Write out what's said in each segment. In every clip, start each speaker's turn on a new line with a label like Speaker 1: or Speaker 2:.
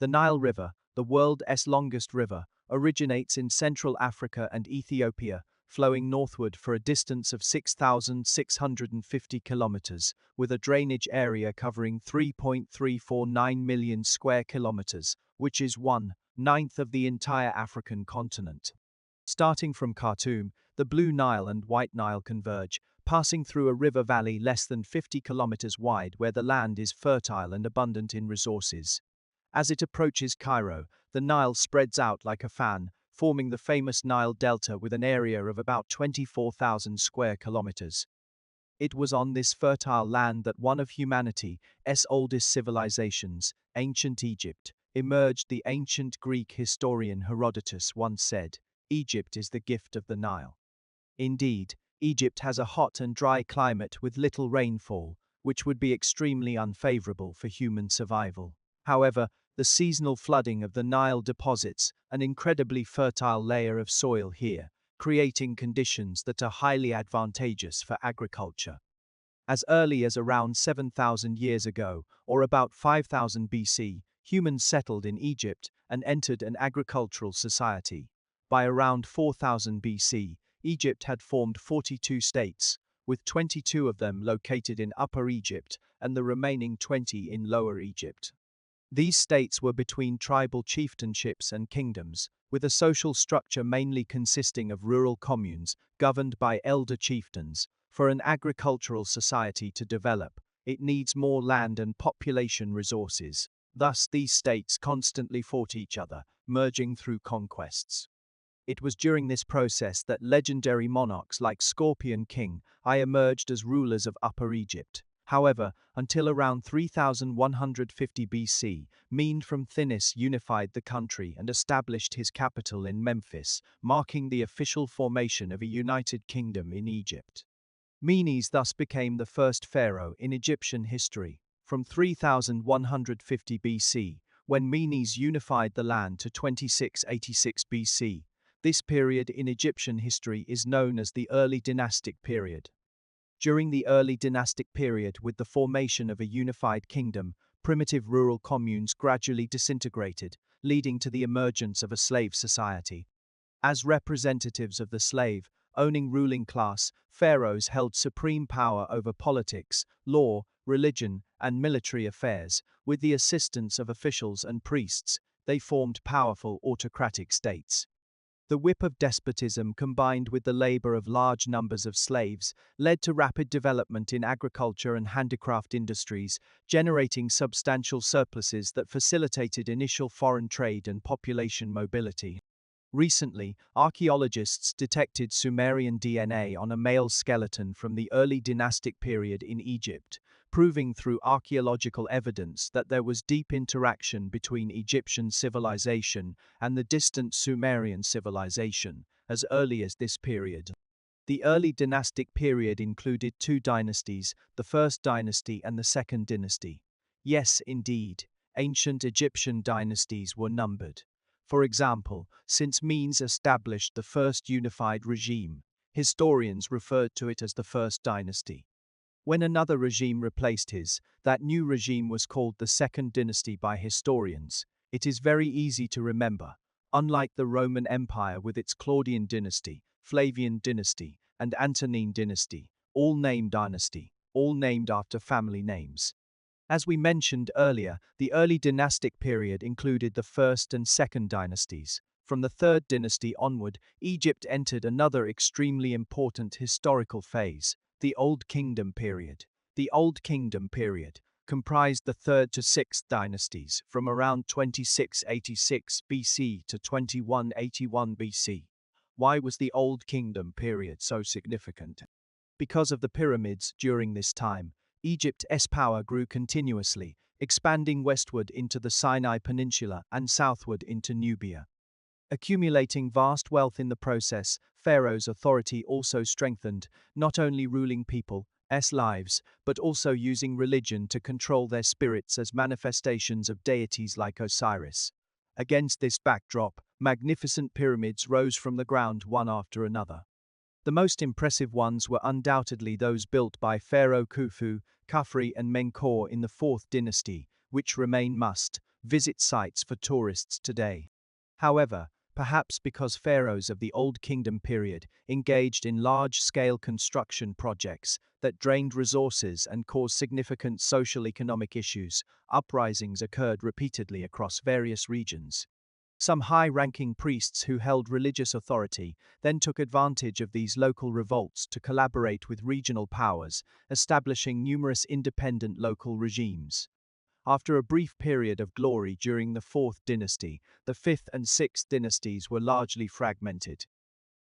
Speaker 1: The Nile River, the world's longest river, originates in Central Africa and Ethiopia, flowing northward for a distance of 6,650 kilometers, with a drainage area covering 3.349 million square kilometers, which is 1/9 of the entire African continent. Starting from Khartoum, the Blue Nile and White Nile converge, passing through a river valley less than 50 kilometers wide where the land is fertile and abundant in resources. As it approaches Cairo, the Nile spreads out like a fan, forming the famous Nile Delta with an area of about 24,000 square kilometers. It was on this fertile land that one of humanity's oldest civilizations, ancient Egypt, emerged. The ancient Greek historian Herodotus once said, "Egypt is the gift of the Nile." Indeed, Egypt has a hot and dry climate with little rainfall, which would be extremely unfavorable for human survival. However, the seasonal flooding of the Nile deposits an incredibly fertile layer of soil here, creating conditions that are highly advantageous for agriculture. As early as around 7,000 years ago, or about 5000 BC, humans settled in Egypt and entered an agricultural society. By around 4000 BC, Egypt had formed 42 states, with 22 of them located in Upper Egypt and the remaining 20 in Lower Egypt. These states were between tribal chieftainships and kingdoms, with a social structure mainly consisting of rural communes governed by elder chieftains. For an agricultural society to develop, it needs more land and population resources. Thus, these states constantly fought each other, merging through conquests. It was during this process that legendary monarchs like Scorpion King I emerged as rulers of Upper Egypt. However, until around 3150 BC, Mene from Thinis unified the country and established his capital in Memphis, marking the official formation of a united kingdom in Egypt. Menes thus became the first pharaoh in Egyptian history. From 3150 BC, when Menes unified the land, to 2686 BC, this period in Egyptian history is known as the early dynastic period. During the early dynastic period, with the formation of a unified kingdom, primitive rural communes gradually disintegrated, leading to the emergence of a slave society. As representatives of the slave-owning ruling class, pharaohs held supreme power over politics, law, religion, and military affairs. With the assistance of officials and priests, they formed powerful autocratic states. The whip of despotism, combined with the labor of large numbers of slaves, led to rapid development in agriculture and handicraft industries, generating substantial surpluses that facilitated initial foreign trade and population mobility. Recently, archaeologists detected Sumerian DNA on a male skeleton from the early dynastic period in Egypt, proving through archaeological evidence that there was deep interaction between Egyptian civilization and the distant Sumerian civilization as early as this period. The early dynastic period included two dynasties, the First Dynasty and the Second Dynasty. Yes, indeed, ancient Egyptian dynasties were numbered. For example, since Menes established the first unified regime, historians referred to it as the First Dynasty. When another regime replaced that new regime was called the Second Dynasty by historians. It is very easy to remember. Unlike the Roman Empire with its Claudian dynasty, Flavian dynasty, and Antonine dynasty, all named dynasty, all named after family names. As we mentioned earlier, the early dynastic period included the First and Second Dynasties. From the Third Dynasty onward, Egypt entered another extremely important historical phase, the Old Kingdom period. The Old Kingdom period comprised the 3rd to 6th dynasties from around 2686 BC to 2181 BC. Why was the Old Kingdom period so significant? Because of the pyramids. During this time, Egypt's power grew continuously, expanding westward into the Sinai Peninsula and southward into Nubia. Accumulating vast wealth in the process, Pharaoh's authority also strengthened, not only ruling people's lives, but also using religion to control their spirits as manifestations of deities like Osiris. Against this backdrop, magnificent pyramids rose from the ground one after another. The most impressive ones were undoubtedly those built by Pharaoh Khufu, Khafre and Menkaure in the 4th dynasty, which remain visit sites for tourists today. However, perhaps because pharaohs of the Old Kingdom period engaged in large-scale construction projects that drained resources and caused significant social-economic issues, uprisings occurred repeatedly across various regions. Some high-ranking priests who held religious authority then took advantage of these local revolts to collaborate with regional powers, establishing numerous independent local regimes. After a brief period of glory during the Fourth Dynasty, the Fifth and Sixth Dynasties were largely fragmented.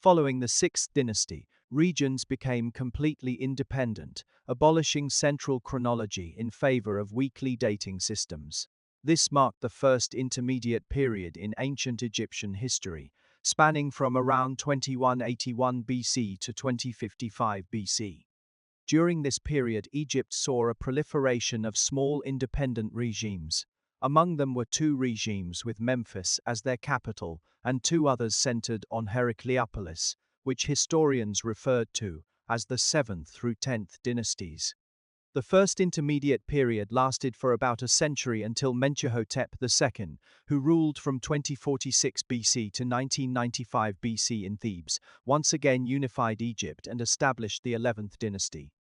Speaker 1: Following the Sixth Dynasty, regions became completely independent, abolishing central chronology in favor of weekly dating systems. This marked the first intermediate period in ancient Egyptian history, spanning from around 2181 BC to 2055 BC. During this period, Egypt saw a proliferation of small independent regimes. Among them were two regimes with Memphis as their capital, and two others centered on Heracleopolis, which historians referred to as the 7th through 10th dynasties. The first intermediate period lasted for about a century until Mentuhotep II, who ruled from 2046 BC to 1995 BC in Thebes, once again unified Egypt and established the 11th dynasty.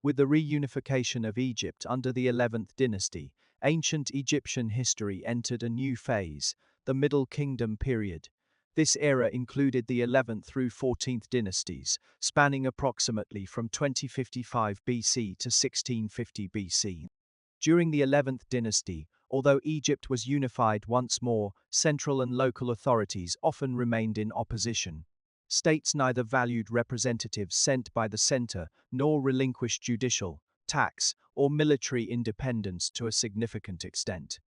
Speaker 1: With the reunification of Egypt under the 11th dynasty, ancient Egyptian history entered a new phase, the Middle Kingdom period. This era included the 11th through 14th dynasties, spanning approximately from 2055 BC to 1650 BC. During the 11th dynasty, although Egypt was unified once more, central and local authorities often remained in opposition. States neither valued representatives sent by the center nor relinquished judicial, tax, or military independence to a significant extent.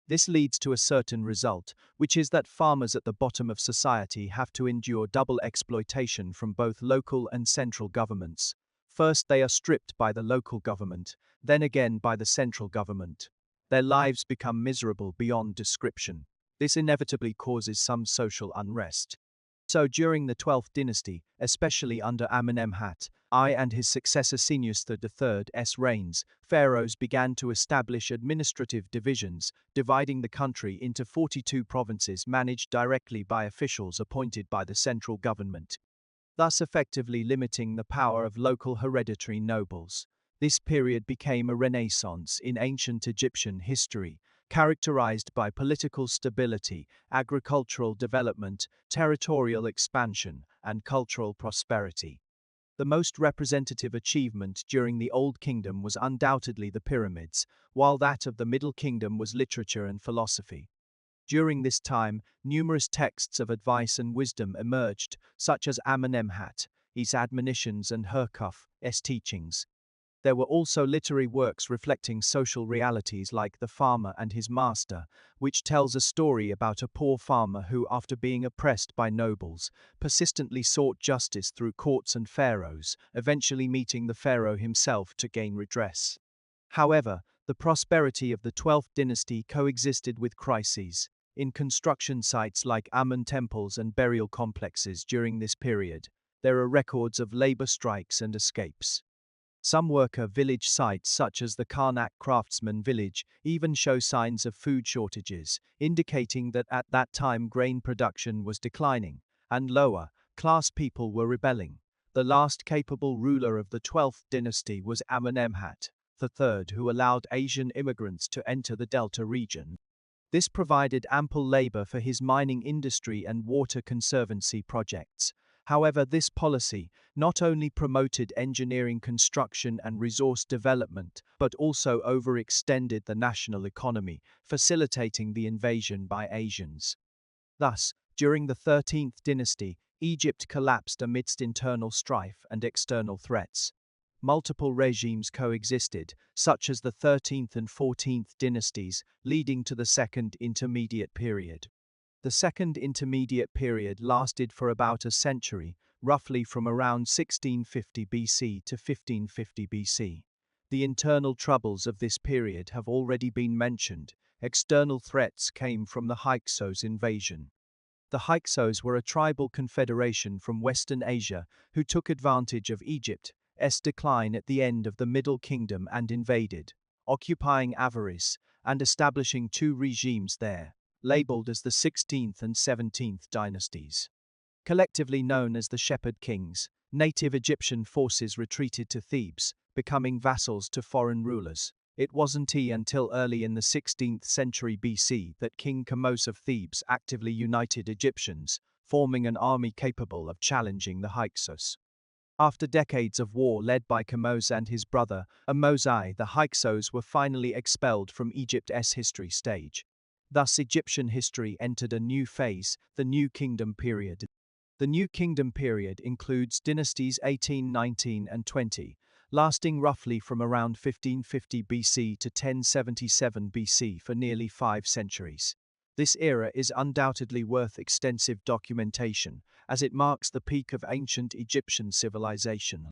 Speaker 1: This leads to a certain result, which is that farmers at the bottom of society have to endure double exploitation from both local and central governments. First, they are stripped by the local government, then again by the central government. Their lives become miserable beyond description. This inevitably causes some social unrest. So during the 12th dynasty, especially under Amenemhat I and his successor Senusret III's reigns, pharaohs began to establish administrative divisions, dividing the country into 42 provinces managed directly by officials appointed by the central government, thus effectively limiting the power of local hereditary nobles. This period became a renaissance in ancient Egyptian history, characterized by political stability, agricultural development, territorial expansion, and cultural prosperity. The most representative achievement during the Old Kingdom was undoubtedly the pyramids, while that of the Middle Kingdom was literature and philosophy. During this time, numerous texts of advice and wisdom emerged, such as Amenemhat's admonitions and Herkhuf's teachings. There were also literary works reflecting social realities like The Farmer and His Master, which tells a story about a poor farmer who, after being oppressed by nobles, persistently sought justice through courts and pharaohs, eventually meeting the pharaoh himself to gain redress. However, the prosperity of the 12th dynasty coexisted with crises. In construction sites like Amun temples and burial complexes during this period, there are records of labor strikes and escapes. Some worker village sites such as the Karnak craftsman village even show signs of food shortages, indicating that at that time grain production was declining, and lower-class people were rebelling. The last capable ruler of the 12th dynasty was Amenemhat III, who allowed Asian immigrants to enter the Delta region. This provided ample labor for his mining industry and water conservancy projects. However, this policy not only promoted engineering construction and resource development, but also overextended the national economy, facilitating the invasion by Asians. Thus, during the 13th dynasty, Egypt collapsed amidst internal strife and external threats. Multiple regimes coexisted, such as the 13th and 14th dynasties, leading to the Second Intermediate Period. The Second Intermediate Period lasted for about a century, roughly from around 1650 BC to 1550 BC. The internal troubles of this period have already been mentioned. External threats came from the Hyksos invasion. The Hyksos were a tribal confederation from Western Asia who took advantage of Egypt's decline at the end of the Middle Kingdom and invaded, occupying Avaris, and establishing two regimes there, labeled as the 16th and 17th dynasties. Collectively known as the Shepherd Kings, native Egyptian forces retreated to Thebes, becoming vassals to foreign rulers. It wasn't until early in the 16th century BC that King Kamose of Thebes actively united Egyptians, forming an army capable of challenging the Hyksos. After decades of war led by Kamose and his brother, Ahmose, the Hyksos were finally expelled from Egypt's history stage. Thus Egyptian history entered a new phase, the New Kingdom period. The New Kingdom period includes dynasties 18, 19, and 20, lasting roughly from around 1550 BC to 1077 BC for nearly 5 centuries. This era is undoubtedly worth extensive documentation, as it marks the peak of ancient Egyptian civilization.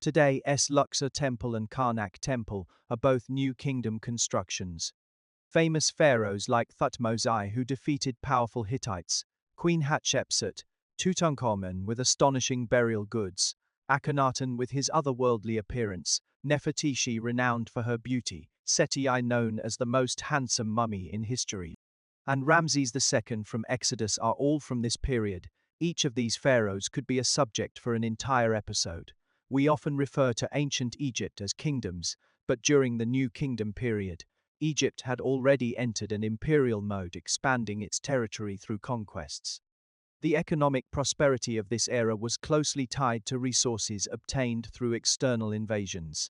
Speaker 1: Today's Luxor Temple and Karnak Temple are both New Kingdom constructions. Famous pharaohs like Thutmose, who defeated powerful Hittites, Queen Hatshepsut, Tutankhamun with astonishing burial goods, Akhenaten with his otherworldly appearance, Nefertiti renowned for her beauty, Seti I known as the most handsome mummy in history, and Ramses II from Exodus are all from this period. Each of these pharaohs could be a subject for an entire episode. We often refer to ancient Egypt as kingdoms, but during the New Kingdom period, Egypt had already entered an imperial mode, expanding its territory through conquests. The economic prosperity of this era was closely tied to resources obtained through external invasions.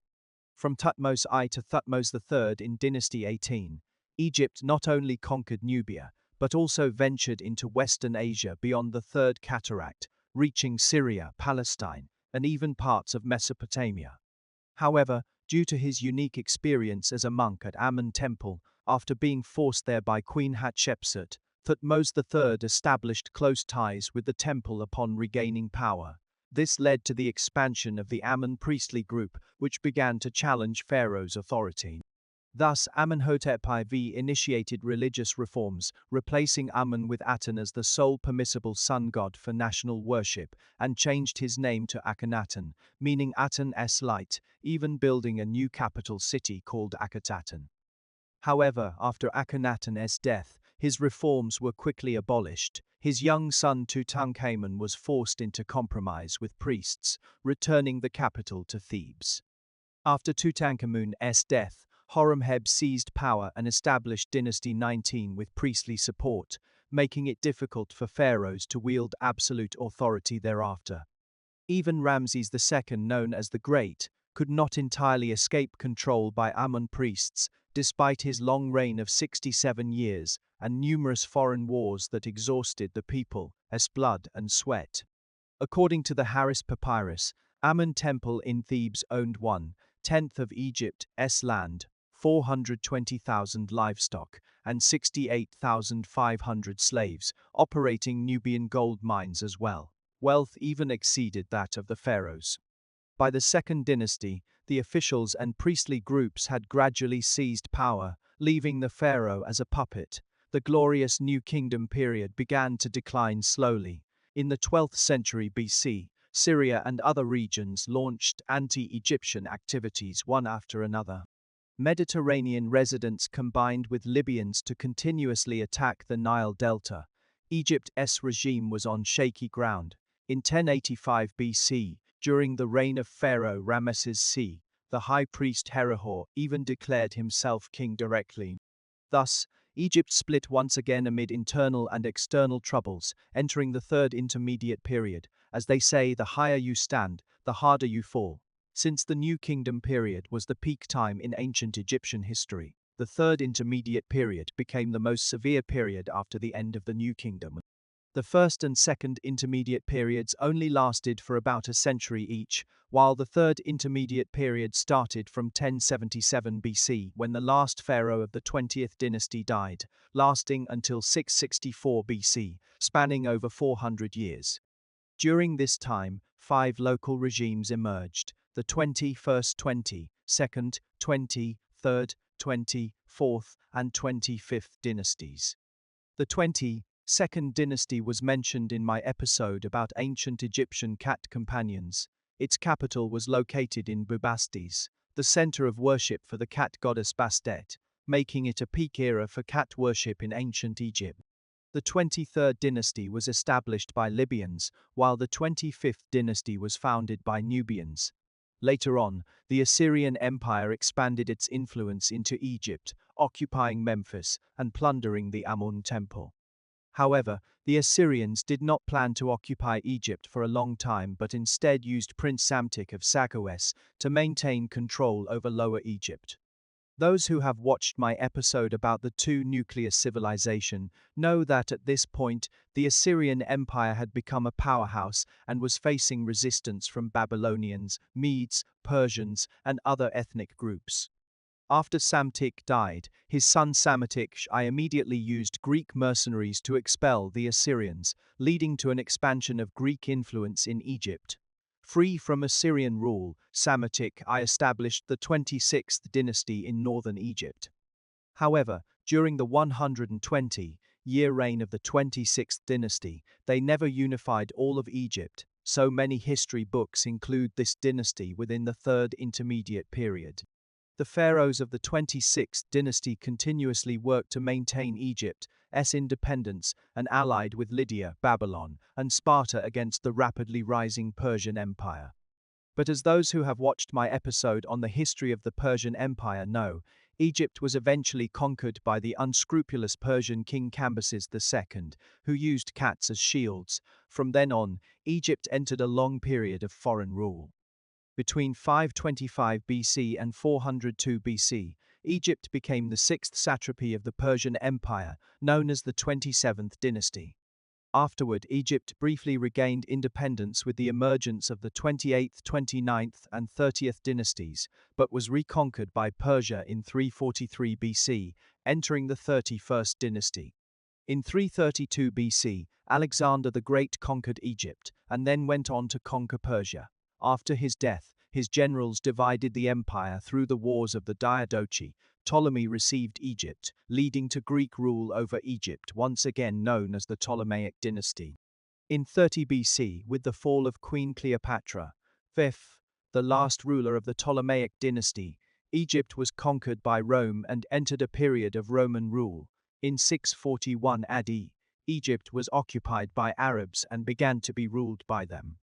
Speaker 1: From Thutmose I to Thutmose III in Dynasty 18, Egypt not only conquered Nubia, but also ventured into Western Asia beyond the Third Cataract, reaching Syria, Palestine, and even parts of Mesopotamia. However, due to his unique experience as a monk at Amun Temple, after being forced there by Queen Hatshepsut, Thutmose III established close ties with the temple upon regaining power. This led to the expansion of the Amun priestly group, which began to challenge Pharaoh's authority. Thus, Amenhotep IV initiated religious reforms, replacing Amun with Aten as the sole permissible sun god for national worship, and changed his name to Akhenaten, meaning Aten's light, even building a new capital city called Akhetaten. However, after Akhenaten's death, his reforms were quickly abolished. His young son Tutankhamun was forced into compromise with priests, returning the capital to Thebes. After Tutankhamun's death, Horemheb seized power and established Dynasty 19 with priestly support, making it difficult for pharaohs to wield absolute authority thereafter. Even Ramses II, known as the Great, could not entirely escape control by Amun priests, despite his long reign of 67 years and numerous foreign wars that exhausted the people's blood and sweat. According to the Harris Papyrus, Amun Temple in Thebes owned 1/10 of Egypt's land, 420,000 livestock, and 68,500 slaves, operating Nubian gold mines as well. Wealth even exceeded that of the pharaohs. By the Second Dynasty, the officials and priestly groups had gradually seized power, leaving the pharaoh as a puppet. The glorious New Kingdom period began to decline slowly. In the 12th century BC, Syria and other regions launched anti-Egyptian activities one after another. Mediterranean residents combined with Libyans to continuously attack the Nile Delta. Egypt's regime was on shaky ground. In 1085 BC, during the reign of Pharaoh Ramesses II, the high priest Herihor even declared himself king directly. Thus, Egypt split once again amid internal and external troubles, entering the Third Intermediate Period. As they say, the higher you stand, the harder you fall. Since the New Kingdom period was the peak time in ancient Egyptian history, the Third Intermediate Period became the most severe period after the end of the New Kingdom. The First and Second Intermediate Periods only lasted for about a century each, while the Third Intermediate Period started from 1077 BC when the last pharaoh of the 20th dynasty died, lasting until 664 BC, spanning over 400 years. During this time, 5 local regimes emerged: the 21st, 22nd, 23rd, 24th, and 25th dynasties. The 22nd dynasty was mentioned in my episode about ancient Egyptian cat companions. Its capital was located in Bubastis, the center of worship for the cat goddess Bastet, making it a peak era for cat worship in ancient Egypt. The 23rd dynasty was established by Libyans, while the 25th dynasty was founded by Nubians. Later on, the Assyrian Empire expanded its influence into Egypt, occupying Memphis and plundering the Amun temple. However, the Assyrians did not plan to occupy Egypt for a long time but instead used Prince Psamtik of Sakowes to maintain control over Lower Egypt. Those who have watched my episode about the two nuclear civilization know that at this point, the Assyrian Empire had become a powerhouse and was facing resistance from Babylonians, Medes, Persians, and other ethnic groups. After Psamtik died, his son Psamtik I immediately used Greek mercenaries to expel the Assyrians, leading to an expansion of Greek influence in Egypt. Free from Assyrian rule, Psamtik I established the 26th dynasty in northern Egypt. However, during the 120-year reign of the 26th dynasty, they never unified all of Egypt, so many history books include this dynasty within the third intermediate period. The pharaohs of the 26th dynasty continuously worked to maintain Egypt's independence and allied with Lydia, Babylon, and Sparta against the rapidly rising Persian Empire. But as those who have watched my episode on the history of the Persian Empire know, Egypt was eventually conquered by the unscrupulous Persian king Cambyses II, who used cats as shields. From then on, Egypt entered a long period of foreign rule. Between 525 BC and 402 BC, Egypt became the sixth satrapy of the Persian Empire, known as the 27th dynasty. Afterward, Egypt briefly regained independence with the emergence of the 28th, 29th, and 30th dynasties, but was reconquered by Persia in 343 BC, entering the 31st dynasty. In 332 BC, Alexander the Great conquered Egypt, and then went on to conquer Persia. After his death, his generals divided the empire through the wars of the Diadochi. Ptolemy received Egypt, leading to Greek rule over Egypt, once again known as the Ptolemaic dynasty. In 30 BC, with the fall of Queen Cleopatra, the last ruler of the Ptolemaic dynasty, Egypt was conquered by Rome and entered a period of Roman rule. In 641 AD, Egypt was occupied by Arabs and began to be ruled by them.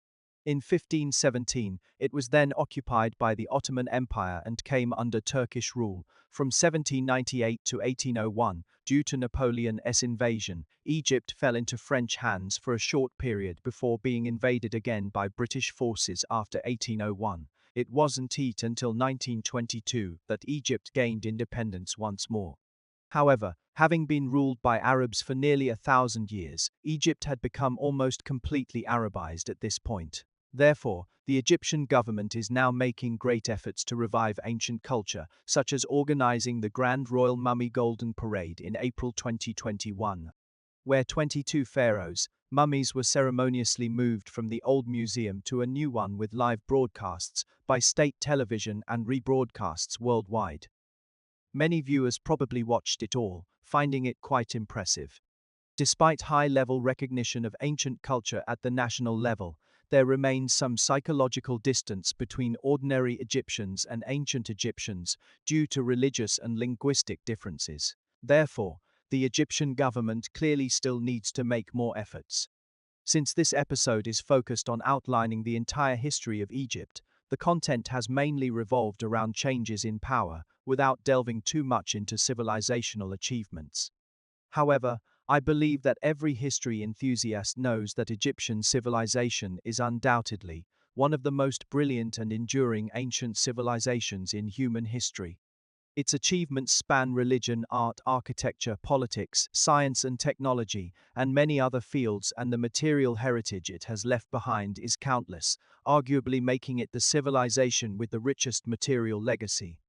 Speaker 1: In 1517, it was then occupied by the Ottoman Empire and came under Turkish rule. From 1798 to 1801, due to Napoleon's invasion, Egypt fell into French hands for a short period before being invaded again by British forces after 1801. It wasn't until 1922 that Egypt gained independence once more. However, having been ruled by Arabs for nearly 1,000 years, Egypt had become almost completely Arabized at this point. Therefore, the Egyptian government is now making great efforts to revive ancient culture, such as organizing the Grand Royal Mummy Golden Parade in April 2021, where 22 pharaohs' mummies were ceremoniously moved from the old museum to a new one with live broadcasts by state television and rebroadcasts worldwide. Many viewers probably watched it all, finding it quite impressive. Despite high-level recognition of ancient culture at the national level, there remains some psychological distance between ordinary Egyptians and ancient Egyptians due to religious and linguistic differences. Therefore, the Egyptian government clearly still needs to make more efforts. Since this episode is focused on outlining the entire history of Egypt, the content has mainly revolved around changes in power, without delving too much into civilizational achievements. However, I believe that every history enthusiast knows that Egyptian civilization is undoubtedly one of the most brilliant and enduring ancient civilizations in human history. Its achievements span religion, art, architecture, politics, science and technology, and many other fields, and the material heritage it has left behind is countless, arguably making it the civilization with the richest material legacy.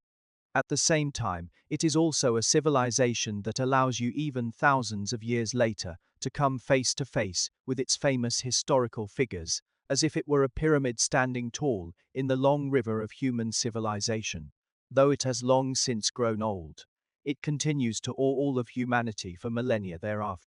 Speaker 1: At the same time, it is also a civilization that allows you even thousands of years later to come face to face with its famous historical figures, as if it were a pyramid standing tall in the long river of human civilization. Though it has long since grown old, it continues to awe all of humanity for millennia thereafter.